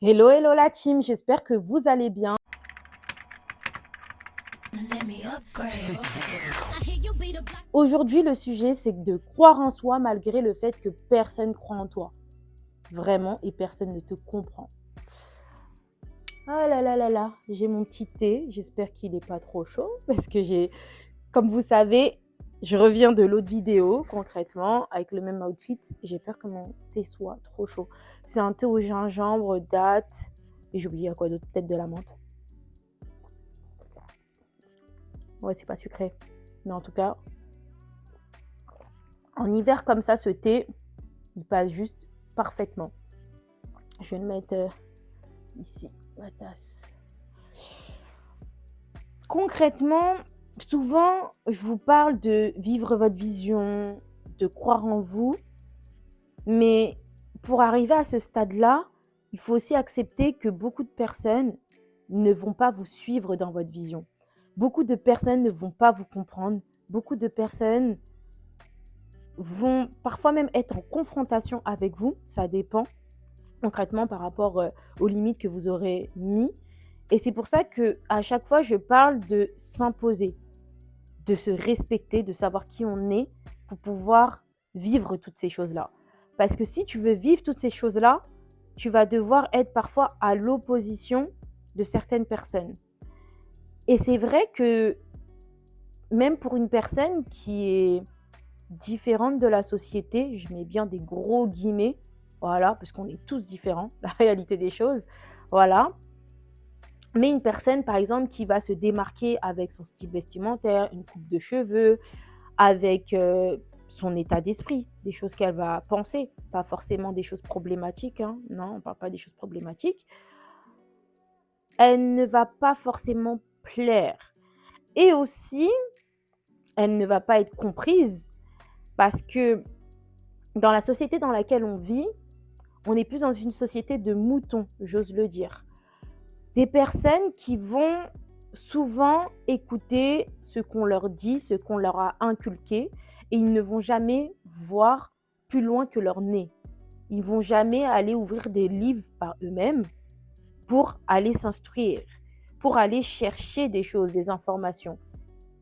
Hello, hello la team, j'espère que vous allez bien. Aujourd'hui, le sujet, c'est de croire en soi malgré le fait que personne croit en toi. Vraiment, et personne ne te comprend. Ah là là là là, j'ai mon petit thé, j'espère qu'il n'est pas trop chaud parce que comme vous savez, je reviens de l'autre vidéo concrètement avec le même outfit. J'ai peur que mon thé soit trop chaud. C'est un thé au gingembre, date, et j'ai oublié quoi d'autre, peut-être de la menthe. Ouais, c'est pas sucré. Mais en tout cas, en hiver comme ça, ce thé, il passe juste parfaitement. Je vais le mettre ici, ma tasse. Concrètement, souvent, je vous parle de vivre votre vision, de croire en vous. Mais pour arriver à ce stade-là, il faut aussi accepter que beaucoup de personnes ne vont pas vous suivre dans votre vision. Beaucoup de personnes ne vont pas vous comprendre. Beaucoup de personnes vont parfois même être en confrontation avec vous. Ça dépend concrètement par rapport aux limites que vous aurez mis. Et c'est pour ça qu'à chaque fois, je parle de s'imposer, de se respecter, de savoir qui on est pour pouvoir vivre toutes ces choses-là. Parce que si tu veux vivre toutes ces choses-là, tu vas devoir être parfois à l'opposition de certaines personnes. Et c'est vrai que même pour une personne qui est différente de la société, je mets bien des gros guillemets, voilà, parce qu'on est tous différents, la réalité des choses, voilà. Mais une personne, par exemple, qui va se démarquer avec son style vestimentaire, une coupe de cheveux, avec son état d'esprit, des choses qu'elle va penser, pas forcément des choses problématiques, hein. Non, on ne parle pas des choses problématiques. Elle ne va pas forcément plaire. Et aussi, elle ne va pas être comprise parce que dans la société dans laquelle on vit, on est plus dans une société de moutons, j'ose le dire. Des personnes qui vont souvent écouter ce qu'on leur dit, ce qu'on leur a inculqué, et ils ne vont jamais voir plus loin que leur nez. Ils ne vont jamais aller ouvrir des livres par eux-mêmes pour aller s'instruire, pour aller chercher des choses, des informations.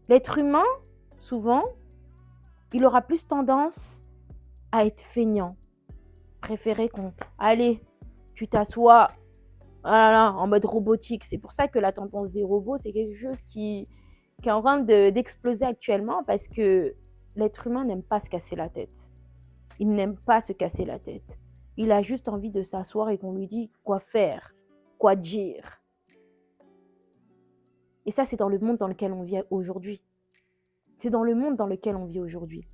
L'être humain, souvent, il aura plus tendance à être feignant. Préférer qu'on... Allez, tu t'assois... Voilà, en mode robotique. C'est pour ça que la tendance des robots, c'est quelque chose qui est en train d'exploser actuellement parce que l'être humain n'aime pas se casser la tête. Il n'aime pas se casser la tête. Il a juste envie de s'asseoir et qu'on lui dise quoi faire, quoi dire. Et ça, c'est dans le monde dans lequel on vit aujourd'hui. C'est dans le monde dans lequel on vit aujourd'hui.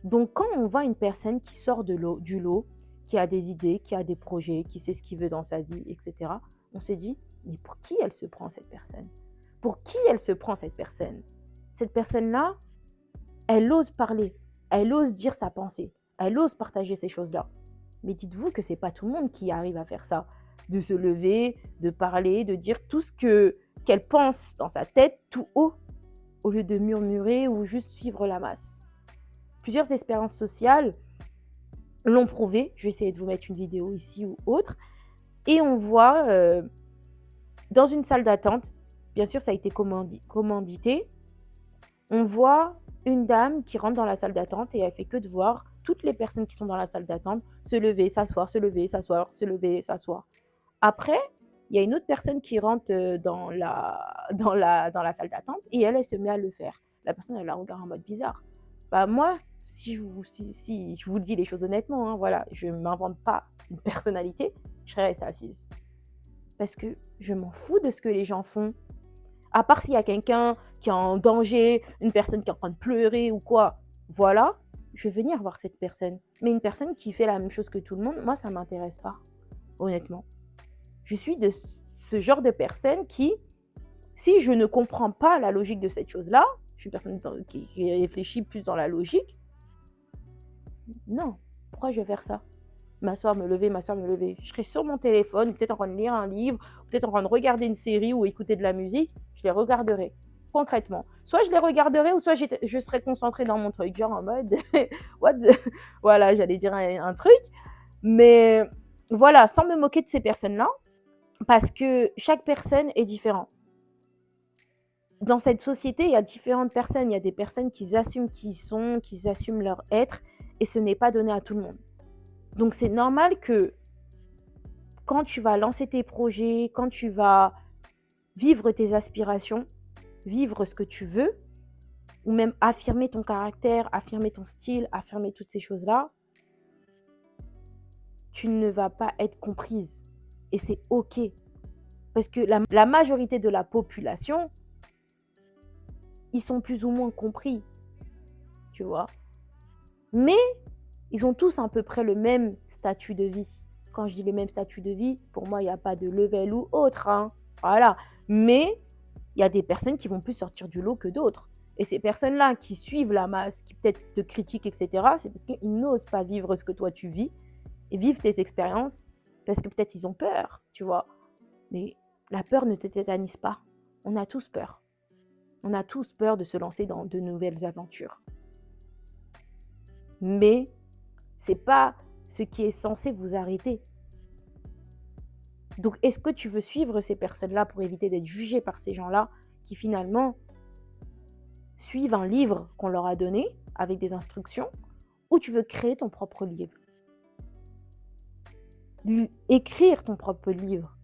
Donc, quand on voit une personne qui sort du lot, qui a des idées, qui a des projets, qui sait ce qu'il veut dans sa vie, etc., on se dit, mais pour qui elle se prend cette personne? Pour qui elle se prend cette personne? Cette personne-là, elle ose parler, elle ose dire sa pensée, elle ose partager ces choses-là. Mais dites-vous que c'est pas tout le monde qui arrive à faire ça, de se lever, de parler, de dire tout ce qu'elle pense dans sa tête tout haut, au lieu de murmurer ou juste suivre la masse. Plusieurs expériences sociales l'ont prouvé. Je vais essayer de vous mettre une vidéo ici ou autre. Et on voit dans une salle d'attente, bien sûr ça a été commandité, on voit une dame qui rentre dans la salle d'attente et elle fait que de voir toutes les personnes qui sont dans la salle d'attente se lever, s'asseoir, se lever, s'asseoir, se lever, s'asseoir. Après, il y a une autre personne qui rentre dans la salle d'attente et elle se met à le faire. La personne, elle la regarde en mode bizarre. Bah moi, si je vous dis les choses honnêtement, hein, voilà, je ne m'invente pas une personnalité, je serais restée assise. Parce que je m'en fous de ce que les gens font. À part s'il y a quelqu'un qui est en danger, une personne qui est en train de pleurer ou quoi, voilà, je vais venir voir cette personne. Mais une personne qui fait la même chose que tout le monde, moi, ça ne m'intéresse pas, honnêtement. Je suis de ce genre de personne qui, si je ne comprends pas la logique de cette chose-là, je suis une personne qui réfléchit plus dans la logique, non, pourquoi je vais faire ça? M'asseoir, me lever, m'asseoir, me lever. Je serai sur mon téléphone, peut-être en train de lire un livre, peut-être en train de regarder une série ou écouter de la musique, je les regarderai, concrètement. Soit je les regarderai, ou soit je serai concentrée dans mon truc, genre en mode, what the... Voilà, j'allais dire un truc, mais Voilà, sans me moquer de ces personnes-là, parce que chaque personne est différente. Dans cette société, il y a différentes personnes. Il y a des personnes qui assument qui ils sont, qui assument leur être, et ce n'est pas donné à tout le monde. Donc, c'est normal que quand tu vas lancer tes projets, quand tu vas vivre tes aspirations, vivre ce que tu veux, ou même affirmer ton caractère, affirmer ton style, affirmer toutes ces choses-là, tu ne vas pas être comprise. Et c'est OK. Parce que la majorité de la population, ils sont plus ou moins compris, tu vois. Mais ils ont tous à peu près le même statut de vie. Quand je dis le même statut de vie, pour moi, il n'y a pas de level ou autre, hein. Voilà. Mais il y a des personnes qui vont plus sortir du lot que d'autres. Et ces personnes-là qui suivent la masse, qui peut-être te critiquent, etc., c'est parce qu'ils n'osent pas vivre ce que toi tu vis et vivre tes expériences parce que peut-être ils ont peur, tu vois. Mais la peur ne te tétanise pas. On a tous peur. On a tous peur de se lancer dans de nouvelles aventures. Mais c'est pas ce qui est censé vous arrêter. Donc, est-ce que tu veux suivre ces personnes-là pour éviter d'être jugé par ces gens-là qui finalement suivent un livre qu'on leur a donné avec des instructions, ou tu veux créer ton propre livre? Écrire ton propre livre,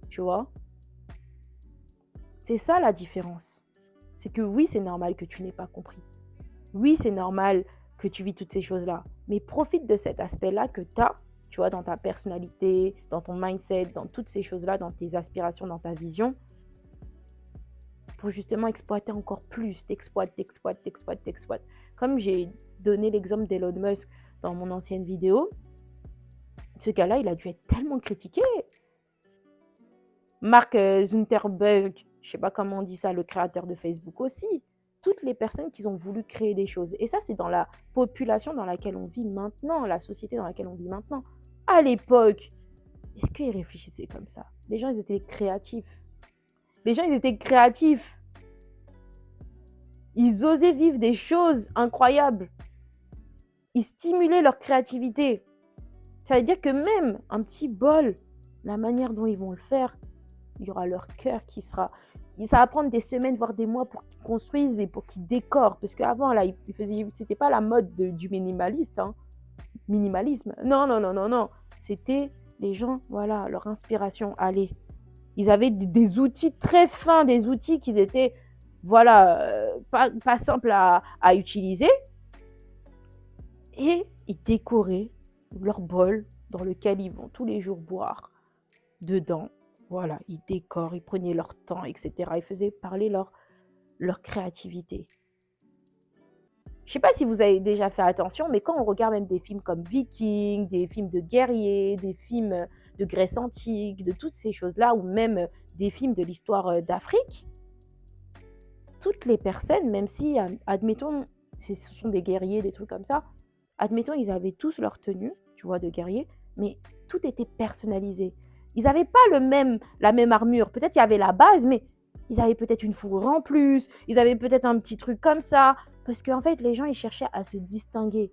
tu vois? C'est ça la différence. C'est que oui, c'est normal que tu n'aies pas compris. Oui, c'est normal que tu vis toutes ces choses-là. Mais profite de cet aspect-là que tu as, tu vois, dans ta personnalité, dans ton mindset, dans toutes ces choses-là, dans tes aspirations, dans ta vision, pour justement exploiter encore plus. T'exploites. Comme j'ai donné l'exemple d'Elon Musk dans mon ancienne vidéo, ce gars-là, il a dû être tellement critiqué. Mark Zuckerberg, je ne sais pas comment on dit ça, le créateur de Facebook aussi. Toutes les personnes qui ont voulu créer des choses. Et ça, c'est dans la population dans laquelle on vit maintenant, la société dans laquelle on vit maintenant. À l'époque, est-ce qu'ils réfléchissaient comme ça? Les gens, ils étaient créatifs. Ils osaient vivre des choses incroyables. Ils stimulaient leur créativité. Ça veut dire que même un petit bol, la manière dont ils vont le faire, il y aura leur cœur qui sera... Ça va prendre des semaines, voire des mois pour qu'ils construisent et pour qu'ils décorent. Parce qu'avant, là, c'était pas la mode du minimaliste. Hein. Minimalisme. Non. C'était les gens, voilà, leur inspiration. Allez. Ils avaient des outils très fins, des outils qui étaient, voilà, pas simples à utiliser. Et ils décoraient leur bol dans lequel ils vont tous les jours boire dedans. Voilà, ils décorent, ils prenaient leur temps, etc. Ils faisaient parler leur créativité. Je ne sais pas si vous avez déjà fait attention, mais quand on regarde même des films comme Vikings, des films de guerriers, des films de Grèce antique, de toutes ces choses-là, ou même des films de l'histoire d'Afrique, toutes les personnes, même si, admettons, ce sont des guerriers, des trucs comme ça, admettons, ils avaient tous leur tenue, tu vois, de guerrier, mais tout était personnalisé. Ils n'avaient pas la même armure. Peut-être il y avait la base, mais ils avaient peut-être une fourrure en plus. Ils avaient peut-être un petit truc comme ça. Parce qu'en fait, les gens, ils cherchaient à se distinguer.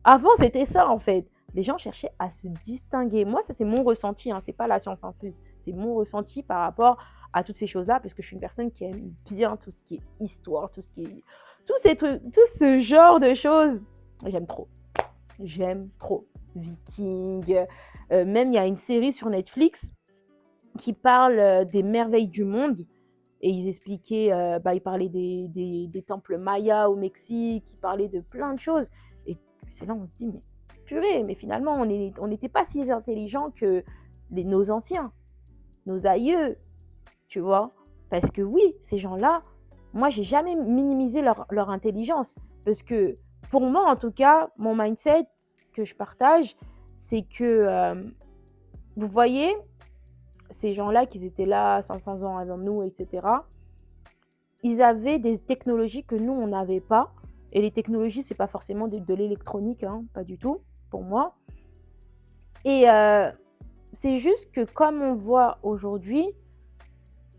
Avant, c'était ça, en fait. Les gens cherchaient à se distinguer. Moi, ça, c'est mon ressenti. Hein. Ce n'est pas la science infuse. C'est mon ressenti par rapport à toutes ces choses-là. Parce que je suis une personne qui aime bien tout ce qui est histoire, tout ces trucs, tout ce genre de choses. J'aime trop. Viking. Même, il y a une série sur Netflix qui parle des merveilles du monde. Et ils expliquaient, ils parlaient des temples mayas au Mexique, ils parlaient de plein de choses. Et c'est là où on se dit, mais purée, mais finalement, on n'était pas si intelligents que nos anciens, nos aïeux, tu vois. Parce que oui, ces gens-là, moi, j'ai jamais minimisé leur intelligence. Parce que pour moi, en tout cas, mon mindset que je partage, c'est que, vous voyez, ces gens-là qui étaient là 500 ans avant nous, etc., ils avaient des technologies que nous, on n'avait pas. Et les technologies, ce n'est pas forcément de l'électronique, hein, pas du tout, pour moi. Et c'est juste que comme on voit aujourd'hui,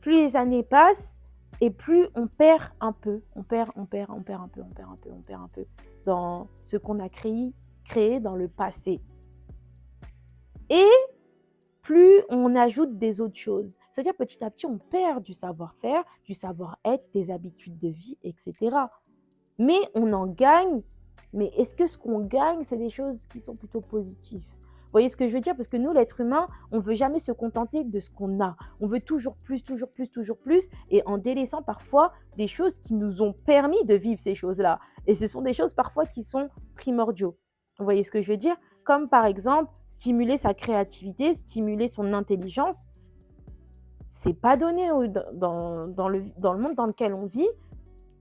plus les années passent et plus on perd un peu. On perd un peu dans ce qu'on a créé dans le passé. Et plus on ajoute des autres choses. C'est-à-dire petit à petit, on perd du savoir-faire, du savoir-être, des habitudes de vie, etc. Mais on en gagne. Mais est-ce que ce qu'on gagne, c'est des choses qui sont plutôt positives? Vous voyez ce que je veux dire? Parce que nous, l'être humain, on ne veut jamais se contenter de ce qu'on a. On veut toujours plus, toujours plus, toujours plus, et en délaissant parfois des choses qui nous ont permis de vivre ces choses-là. Et ce sont des choses parfois qui sont primordiaux. Vous voyez ce que je veux dire? Comme par exemple, stimuler sa créativité, stimuler son intelligence. C'est pas donné dans le monde dans lequel on vit.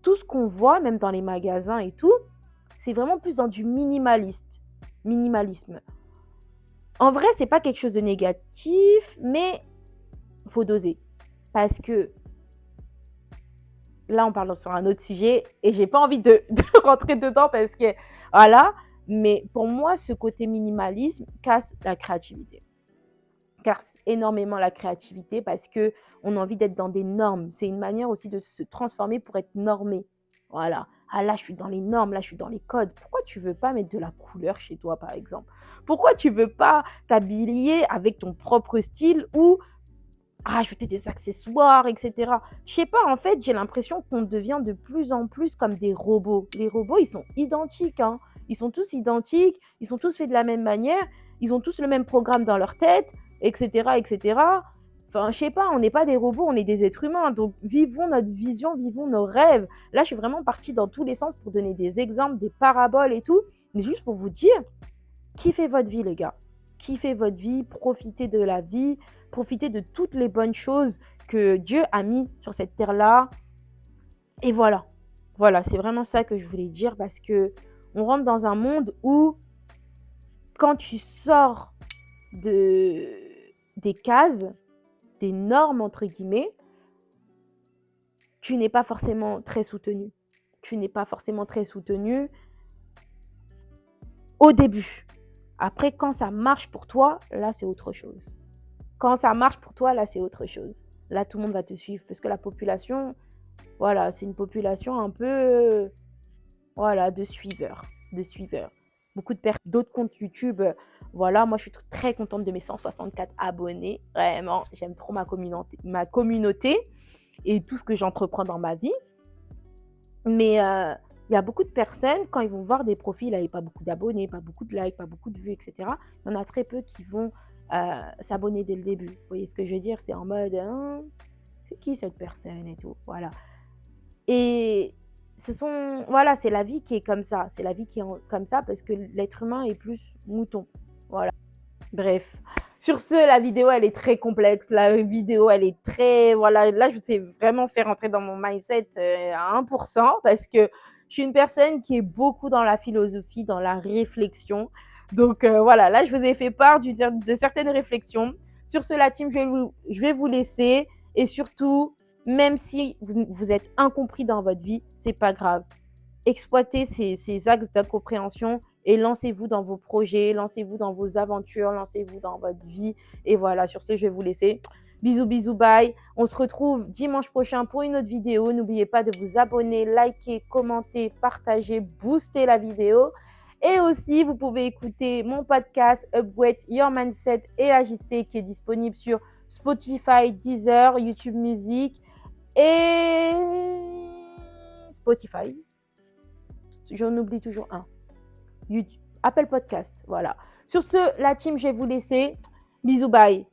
Tout ce qu'on voit, même dans les magasins et tout, c'est vraiment plus dans du minimalisme. En vrai, c'est pas quelque chose de négatif, mais faut doser. Parce que là, on parle sur un autre sujet et j'ai pas envie de rentrer dedans parce que voilà. Mais pour moi, ce côté minimalisme casse la créativité. Casse énormément la créativité parce que on a envie d'être dans des normes. C'est une manière aussi de se transformer pour être normé. Voilà. Ah là, je suis dans les normes, là, je suis dans les codes. Pourquoi tu veux pas mettre de la couleur chez toi, par exemple? Pourquoi tu veux pas t'habiller avec ton propre style ou rajouter des accessoires, etc. Je sais pas, en fait, j'ai l'impression qu'on devient de plus en plus comme des robots. Les robots, ils sont identiques, hein. Ils sont tous identiques, ils sont tous faits de la même manière, ils ont tous le même programme dans leur tête, etc., etc. Enfin, je sais pas, on n'est pas des robots, on est des êtres humains. Donc, vivons notre vision, vivons nos rêves. Là, je suis vraiment partie dans tous les sens pour donner des exemples, des paraboles et tout. Mais juste pour vous dire, kiffez votre vie, les gars. Kiffez votre vie, profitez de la vie, profitez de toutes les bonnes choses que Dieu a mis sur cette terre-là. Et voilà. Voilà, c'est vraiment ça que je voulais dire parce que on rentre dans un monde où quand tu sors des cases, des normes entre guillemets, tu n'es pas forcément très soutenu. Tu n'es pas forcément très soutenu au début. Après, quand ça marche pour toi, là, c'est autre chose. Quand ça marche pour toi, là, c'est autre chose. Là, tout le monde va te suivre parce que la population, voilà, c'est une population un peu, voilà, de suiveurs. Beaucoup de personnes, d'autres comptes YouTube, voilà, moi, je suis très contente de mes 164 abonnés. Vraiment, j'aime trop ma communauté et tout ce que j'entreprends dans ma vie. Mais il y a beaucoup de personnes, quand ils vont voir des profils avec pas beaucoup d'abonnés, pas beaucoup de likes, pas beaucoup de vues, etc., il y en a très peu qui vont s'abonner dès le début. Vous voyez ce que je veux dire? C'est en mode, hein, c'est qui cette personne et tout, voilà. Et voilà, c'est la vie qui est comme ça. C'est la vie qui est comme ça parce que l'être humain est plus mouton. Voilà. Bref. Sur ce, la vidéo, elle est très complexe. La vidéo, elle est très... Voilà, là, je sais vraiment faire entrer dans mon mindset à 1% parce que je suis une personne qui est beaucoup dans la philosophie, dans la réflexion. Donc, voilà, là, je vous ai fait part de certaines réflexions. Sur ce, la team, je vais vous laisser. Et surtout, même si vous êtes incompris dans votre vie, c'est pas grave. Exploitez ces axes d'incompréhension et lancez-vous dans vos projets, lancez-vous dans vos aventures, lancez-vous dans votre vie. Et voilà, sur ce, je vais vous laisser. Bisous, bisous, bye. On se retrouve dimanche prochain pour une autre vidéo. N'oubliez pas de vous abonner, liker, commenter, partager, booster la vidéo. Et aussi, vous pouvez écouter mon podcast Upgrade Your Mindset et AJC qui est disponible sur Spotify, Deezer, YouTube Music et Spotify. J'en oublie toujours un. YouTube, Apple Podcast, voilà. Sur ce, la team, je vais vous laisser. Bisous, bye.